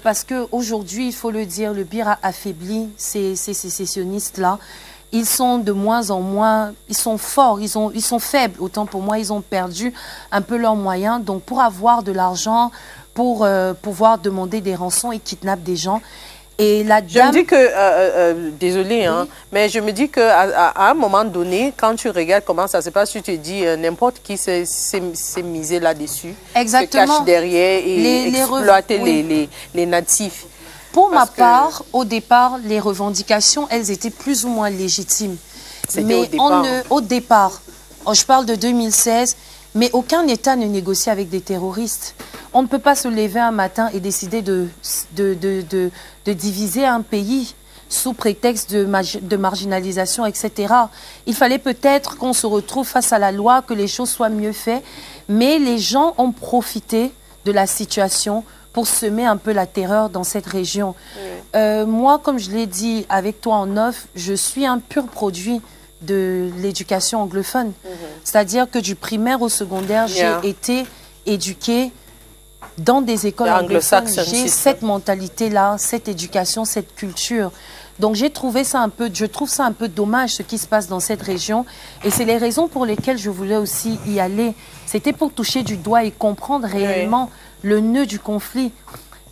Parce qu'aujourd'hui, il faut le dire, le BIR a affaibli ces sécessionnistes-là. Ils sont de moins en moins, ils sont forts, ils sont faibles. Autant pour moi, ils ont perdu un peu leurs moyens. Donc, pour avoir de l'argent, pour pouvoir demander des rançons, ils kidnappent des gens. Et la dame... Je me dis que, désolée, hein, mais je me dis qu'à un moment donné, quand tu regardes comment ça se passe, tu te dis n'importe qui s'est misé là-dessus. Exactement. Se cache derrière et exploiter les natifs. Pour ma part, au départ, les revendications, elles étaient plus ou moins légitimes. Mais au départ, je parle de 2016, mais aucun État ne négocie avec des terroristes. On ne peut pas se lever un matin et décider de diviser un pays sous prétexte de marginalisation, etc. Il fallait peut-être qu'on se retrouve face à la loi, que les choses soient mieux faites, mais les gens ont profité de la situation pour semer un peu la terreur dans cette région. Moi, comme je l'ai dit avec toi en off, je suis un pur produit de l'éducation anglophone. C'est-à-dire que du primaire au secondaire, j'ai été éduquée dans des écoles anglophones. J'ai cette mentalité-là, cette éducation, cette culture. Donc j'ai trouvé ça je trouve ça un peu dommage ce qui se passe dans cette région. Et c'est les raisons pour lesquelles je voulais aussi y aller. C'était pour toucher du doigt et comprendre réellement le nœud du conflit.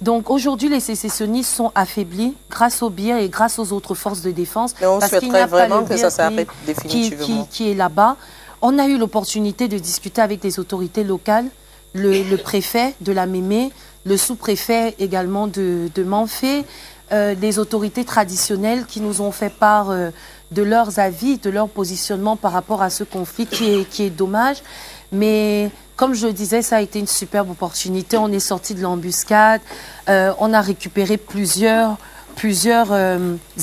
Donc aujourd'hui, les sécessionnistes sont affaiblis grâce au BIR et grâce aux autres forces de défense. Mais on souhaiterait vraiment que ça s'arrête définitivement. Qui est là-bas. On a eu l'opportunité de discuter avec des autorités locales, le préfet de la Mémé, le sous-préfet également de Manfé, des autorités traditionnelles qui nous ont fait part de leurs avis, de leur positionnement par rapport à ce conflit qui est dommage. Mais comme je le disais, ça a été une superbe opportunité. On est sorti de l'embuscade, on a récupéré plusieurs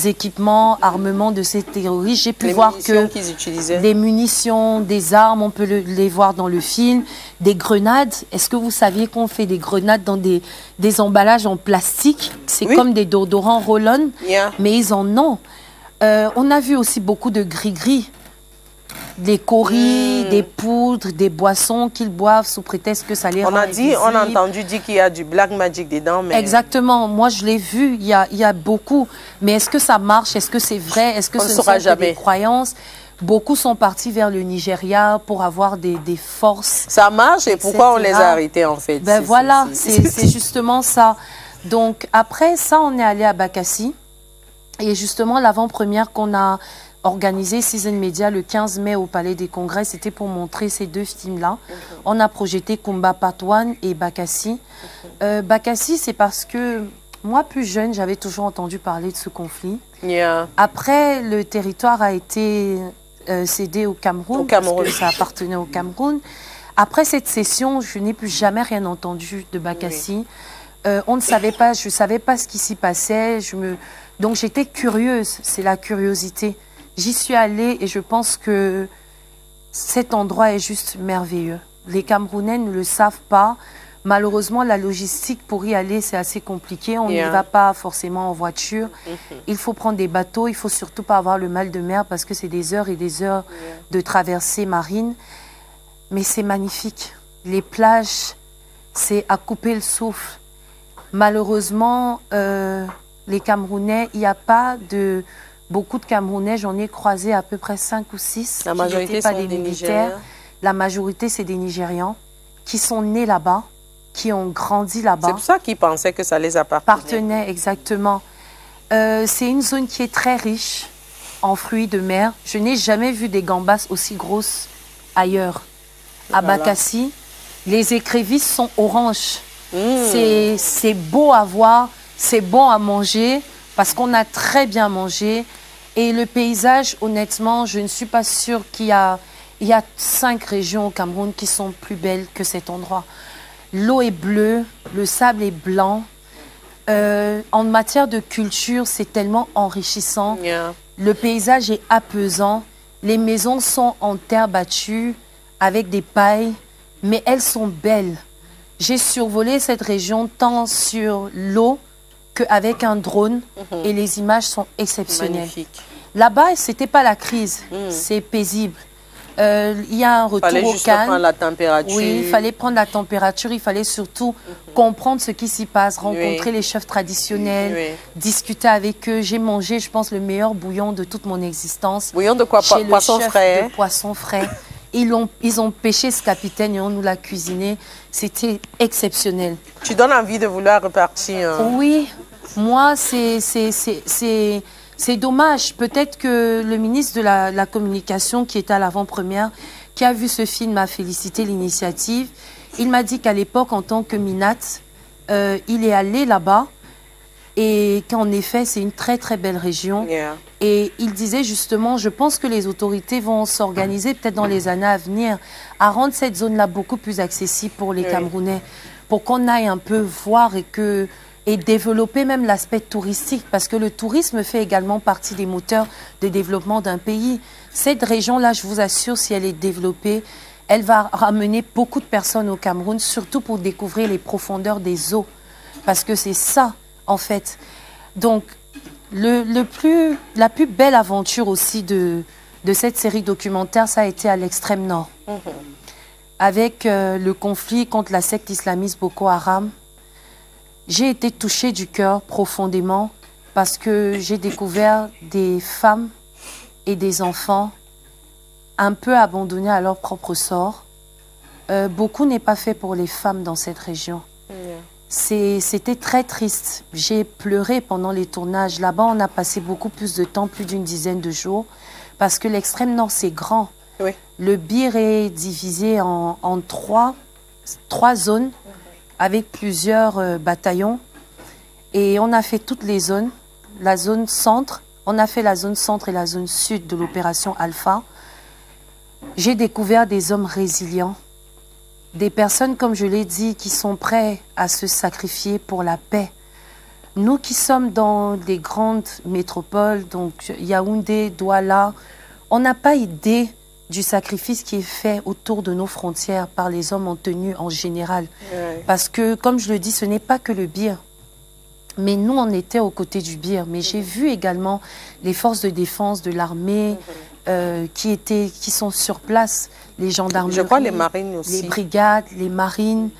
équipements, armements de ces terroristes. J'ai pu voir que des munitions, des armes, on peut les voir dans le film, des grenades. Est-ce que vous saviez qu'on fait des grenades dans des emballages en plastique? C'est comme des déodorants roll-on, mais ils en ont. On a vu aussi beaucoup de gris-gris. Des coris, des poudres, des boissons qu'ils boivent sous prétexte que ça les rend invisibles. On a entendu dire qu'il y a du black magic dedans. Mais... Exactement. Moi, je l'ai vu. Il y a beaucoup. Mais est-ce que ça marche? Est-ce que c'est vrai? Est-ce que ce ne sont que des croyances? Beaucoup sont partis vers le Nigeria pour avoir des forces. Ça marche et pourquoi on les a arrêtés en fait? Ben voilà, c'est justement ça. Donc après ça, on est allé à Bakassi. Et justement, l'avant-première qu'on a organisé Season Media le 15 mai au Palais des Congrès, c'était pour montrer ces deux films-là. On a projeté Kumba Part 1 et Bakassi. Bakassi, c'est parce que moi, plus jeune, j'avais toujours entendu parler de ce conflit. Après, le territoire a été cédé au Cameroun, parce que ça appartenait au Cameroun. Après cette session, je n'ai plus jamais rien entendu de Bakassi. On ne savait pas, je ne savais pas ce qui s'y passait. Donc j'étais curieuse, c'est la curiosité. J'y suis allée et je pense que cet endroit est juste merveilleux. Les Camerounais ne le savent pas. Malheureusement, la logistique pour y aller, c'est assez compliqué. On n'y va pas forcément en voiture. Il faut prendre des bateaux. Il faut surtout pas avoir le mal de mer parce que c'est des heures et des heures de traversée marine. Mais c'est magnifique. Les plages, c'est à couper le souffle. Malheureusement, les Camerounais, il n'y a pas de... Beaucoup de Camerounais, j'en ai croisé à peu près 5 ou 6. La majorité pas sont des des militaires. Nigériens. La majorité, c'est des Nigérians qui sont nés là-bas, qui ont grandi là-bas. C'est pour ça qu'ils pensaient que ça les appartenait. Exactement. C'est une zone qui est très riche en fruits de mer. Je n'ai jamais vu des gambas aussi grosses ailleurs. À Bakassi, les écrevisses sont oranges. C'est beau à voir, c'est bon à manger parce qu'on a très bien mangé. Et le paysage, honnêtement, je ne suis pas sûre qu'il y a 5 régions au Cameroun qui sont plus belles que cet endroit. L'eau est bleue, le sable est blanc. En matière de culture, c'est tellement enrichissant. Le paysage est apaisant. Les maisons sont en terre battue avec des pailles, mais elles sont belles. J'ai survolé cette région tant sur l'eau qu'avec un drone et les images sont exceptionnelles. Magnifique. Là-bas, ce n'était pas la crise, c'est paisible. Il y a un retour fallait au juste calme. prendre la température. Oui, il fallait prendre la température, il fallait surtout comprendre ce qui s'y passe, rencontrer les chefs traditionnels, discuter avec eux. J'ai mangé, je pense, le meilleur bouillon de toute mon existence. Bouillon de quoi? Poisson frais. De poisson frais. Ils ont pêché ce capitaine et on nous l'a cuisiné. C'était exceptionnel. Tu donnes envie de vouloir repartir. Oui, moi, c'est dommage. Peut-être que le ministre de la Communication, qui était à l'avant-première, qui a vu ce film, a félicité l'initiative. Il m'a dit qu'à l'époque, en tant que Minat, il est allé là-bas et qu'en effet, c'est une très, très belle région. Et il disait justement, je pense que les autorités vont s'organiser peut-être dans les années à venir à rendre cette zone-là beaucoup plus accessible pour les Camerounais, pour qu'on aille un peu voir et développer même l'aspect touristique, parce que le tourisme fait également partie des moteurs de développement d'un pays. Cette région-là, je vous assure, si elle est développée, elle va ramener beaucoup de personnes au Cameroun, surtout pour découvrir les profondeurs des eaux, parce que c'est ça, en fait. Donc, la plus belle aventure aussi de cette série documentaire, ça a été à l'extrême nord, avec le conflit contre la secte islamiste Boko Haram. J'ai été touchée du cœur profondément parce que j'ai découvert des femmes et des enfants un peu abandonnés à leur propre sort. Beaucoup n'est pas fait pour les femmes dans cette région. C'était très triste. J'ai pleuré pendant les tournages. Là-bas, on a passé beaucoup plus de temps, plus d'une dizaine de jours, parce que l'extrême nord, c'est grand. Le Bir est divisé en trois zones, avec plusieurs bataillons. Et on a fait toutes les zones. La zone centre, on a fait la zone centre et la zone sud de l'opération Alpha. J'ai découvert des hommes résilients, des personnes, comme je l'ai dit, qui sont prêts à se sacrifier pour la paix. Nous qui sommes dans des grandes métropoles, donc Yaoundé, Douala, on n'a pas idée du sacrifice qui est fait autour de nos frontières par les hommes en tenue en général. Parce que, comme je le dis, ce n'est pas que le Bir. Mais nous, on était aux côtés du Bir. Mais j'ai vu également les forces de défense de l'armée qui sont sur place, les gendarmeries. Je crois les marines aussi. Les brigades, les marines.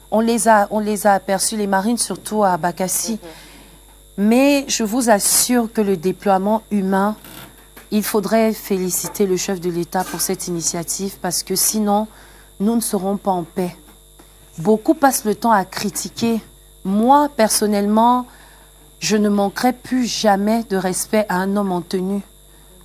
On les a aperçus, les marines, surtout à Bakassi. Mais je vous assure que le déploiement humain, il faudrait féliciter le chef de l'État pour cette initiative parce que sinon, nous ne serons pas en paix. Beaucoup passent le temps à critiquer. Moi, personnellement, je ne manquerai plus jamais de respect à un homme en tenue,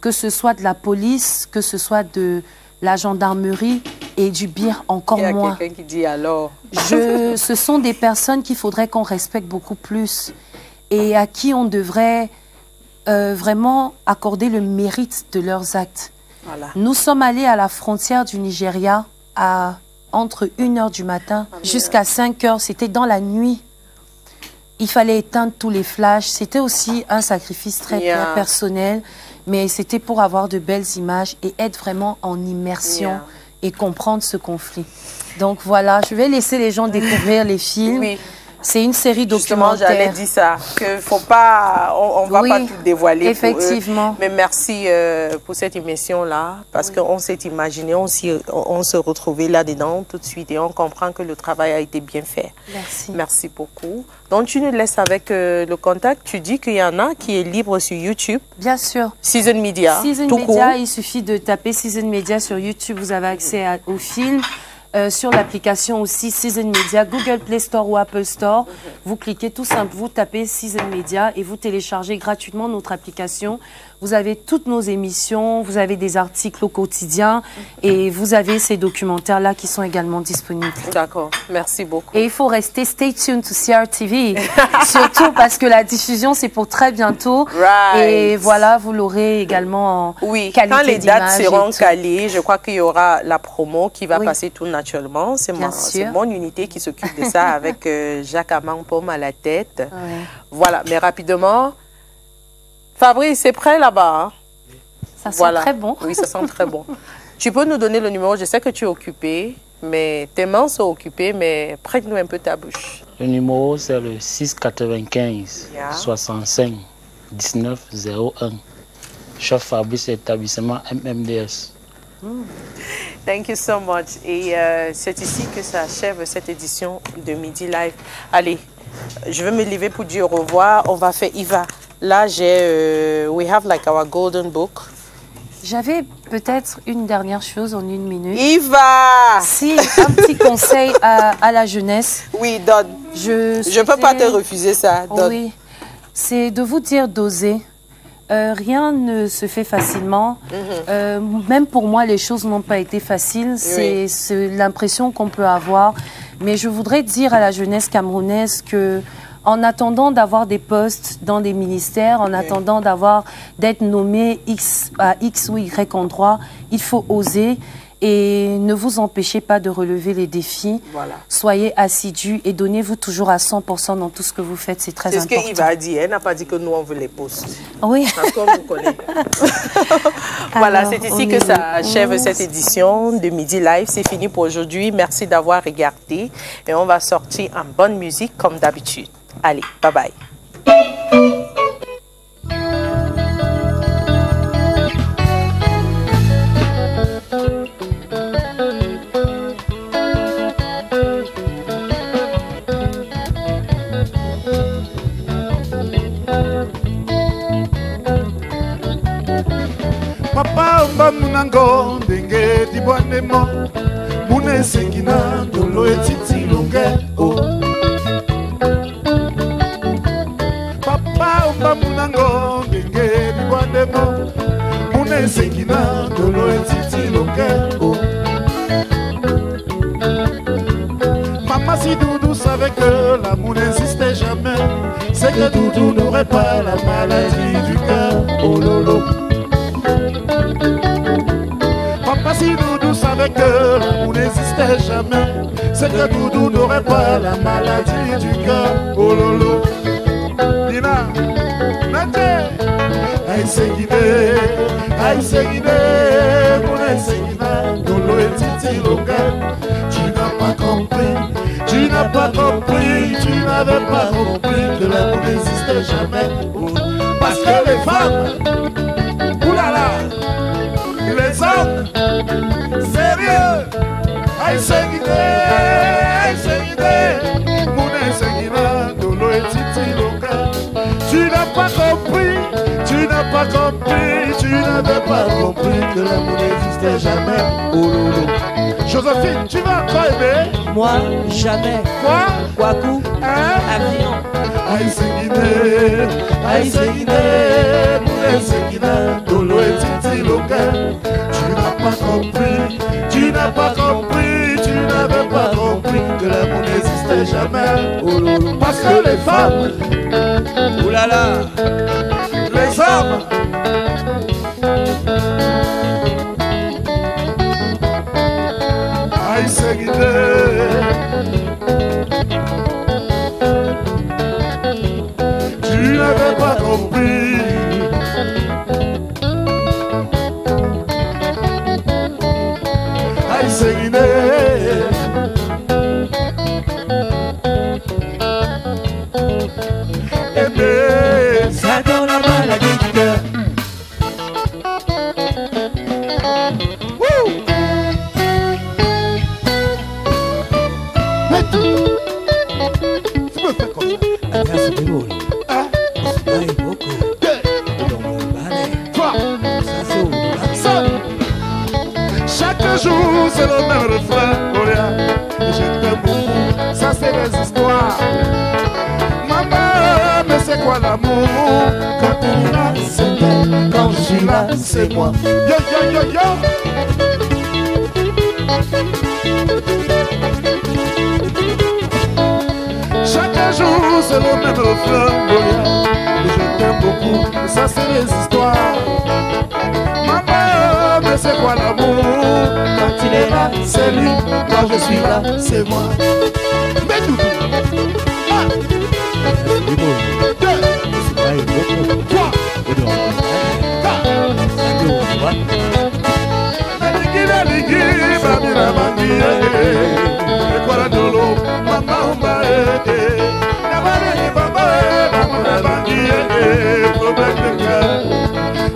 que ce soit de la police, que ce soit de la gendarmerie et du Bir encore moins. Il y a quelqu'un qui dit alors. Ce sont des personnes qu'il faudrait qu'on respecte beaucoup plus et à qui on devrait vraiment accorder le mérite de leurs actes. Nous sommes allés à la frontière du Nigeria entre 1h du matin jusqu'à 5h. C'était dans la nuit. il fallait éteindre tous les flashs. C'était aussi un sacrifice très personnel, mais c'était pour avoir de belles images et être vraiment en immersion et comprendre ce conflit. Donc voilà, je vais laisser les gens découvrir les films. Oui. C'est une série documentaire. Justement, j'allais dire ça, que faut pas, on va pas tout dévoiler. Effectivement. Mais merci pour cette émission-là, parce qu'on s'est imaginé, on se retrouvait là-dedans tout de suite et on comprend que le travail a été bien fait. Merci. Merci beaucoup. Donc, tu nous laisses avec le contact. Tu dis qu'il y en a qui est libre sur YouTube. Bien sûr. Season Media. Season Media, il suffit de taper Season Media sur YouTube. Vous avez accès au film. Sur l'application aussi Season Media, Google Play Store ou Apple Store. Vous cliquez tout simple, vous tapez Season Media et vous téléchargez gratuitement notre application. Vous avez toutes nos émissions, vous avez des articles au quotidien et vous avez ces documentaires-là qui sont également disponibles. D'accord, merci beaucoup. Et il faut rester stay tuned to CRTV, surtout parce que la diffusion, c'est pour très bientôt. Right. Et voilà, vous l'aurez également en qualité d'image. Quand les dates seront calées, je crois qu'il y aura la promo qui va passer tout naturellement. C'est mon unité qui s'occupe de ça avec Jacques Amang-Pomme à la tête. Ouais. Voilà, mais rapidement... Fabrice, c'est prêt là-bas. Hein? Ça sent très bon. Oui, ça sent très bon. Tu peux nous donner le numéro? Je sais que tu es occupé, mais tes mains sont occupées, mais prête-nous un peu ta bouche. Le numéro, c'est le 695 65 19 01. Chef Fabrice, établissement MMDS. Thank you so much. Et c'est ici que ça achève cette édition de Midi Live. Allez, je vais me lever pour dire au revoir. On va faire Yva. Là, j'ai we have like our golden book. J'avais peut-être une dernière chose en 1 minute. Yva! Si, un petit conseil à la jeunesse. Oui, donne. Je ne peux pas te refuser ça. Donne. Oui, c'est de vous dire d'oser. Rien ne se fait facilement. Même pour moi, les choses n'ont pas été faciles. C'est l'impression qu'on peut avoir. Mais je voudrais dire à la jeunesse camerounaise que en attendant d'avoir des postes dans des ministères, en attendant d'être nommé à X ou Y endroit, il faut oser et ne vous empêchez pas de relever les défis. Voilà. Soyez assidus et donnez-vous toujours à 100% dans tout ce que vous faites, c'est très important. C'est ce qu'Yva a dit, elle n'a pas dit que nous on veut les postes. Oui. Parce qu'on vous connaît. Voilà, c'est ici que ça achève cette édition de Midi Live. C'est fini pour aujourd'hui. Merci d'avoir regardé et on va sortir en bonne musique comme d'habitude. Allez, bye bye. Papa mba munango ndenge dibwanemo mune sengina dolo etiti longe o Papa mba munango ndenge dibwanemo mune sengina dolo etiti longe o Maman si Doudou savait que l'amour n'existait jamais, c'est que Doudou n'aurait pas la maladie du cœur, oh lolo. Papa si Doudou savait que l'amour n'existait jamais, c'est que Doudou n'aurait pas la maladie du cœur, oh lolo. Dina, Nate, aïe c'est guidé, mon aïe c'est guidé, Dolo et Titi Logan. Tu n'as pas compris, tu n'avais pas compris que l'amour n'existait jamais. Parce que les femmes, oulala, les hommes, sérieux, aïe c'est guidé, mon aïe c'est guidé, Dolo et Titi Loka. Tu n'as pas compris, tu n'avais pas compris que l'amour n'existait jamais. Oh lolo. Joséphine, tu vas encore aimer? Moi, jamais. Quoi? Kwaku, avion. Aïe c'est guiné, moulé c'est guiné, Dolo et Titi Loka. Tu n'as pas compris, tu n'avais pas compris que l'amour n'existait jamais. Oh lolo. Parce que les femmes, oulala, les hommes, aïe c'est guidé. compris. Aïe, c'est Guinée. Aimer, ça donne la maladie du cœur. Mais tu me fais comme ça. Hein? Toi, ça. Chaque jour c'est le même refrain, Olia. Je t'aime beaucoup, ça c'est les histoires. Maman, mais c'est quoi l'amour? Quand tu es là, c'est elle. Quand je suis là, c'est moi. Yo, yo, yo, yo. Chaque jour c'est le même refrain, Olia. Je t'aime beaucoup, ça c'est les histoires. Maman, mais c'est quoi l'amour? Quand il est là, c'est lui. Quand je suis là, c'est moi. Mais tout. Ah.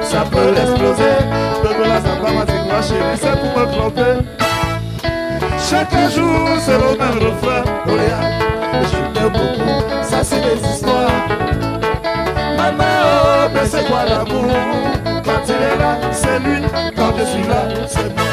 Ça peut exploser, de là ça va m'attirer, chérie, c'est pour me tromper. Chaque jour c'est le même refrain, Olia. Je t'aime beaucoup, ça c'est des histoires. Maman, oh, mais c'est quoi l'amour? Quand il est là, c'est lui. Quand je suis là, c'est moi.